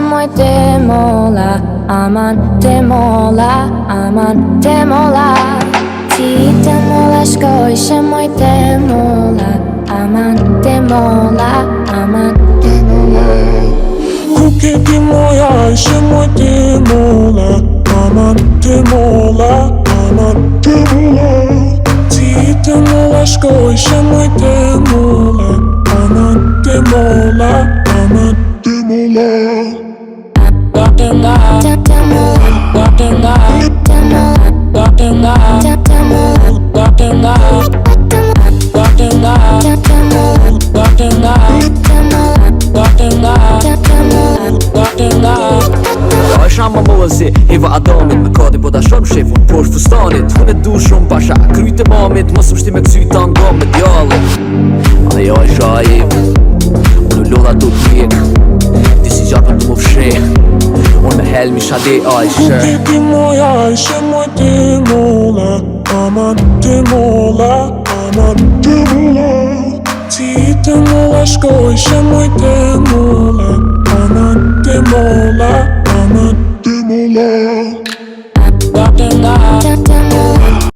moi demola, aman demola, aman demola. Ti demola shkoj moi demola, aman demola, aman demola. Ku ke ti moja ishe moi demola, aman demola, aman demola. Ti demola shkoj moi demola, aman demola, aman demola. Shama mozi, Eva Adamit Me kadi po da shumë shefun poshtë fustanit Hun e du shumë pasha, kryt e mamit Mos më shti me kësy ta nga me djallit Ajo e shajim Unë u lodha du t'lik Ti si gjatë për të më fshi Unë me helmi shadi ajshe Ku ke ti moja ishe moi demola, aman demola, aman demola. Ti demola shkoj moi demola, aman demola, aman demola.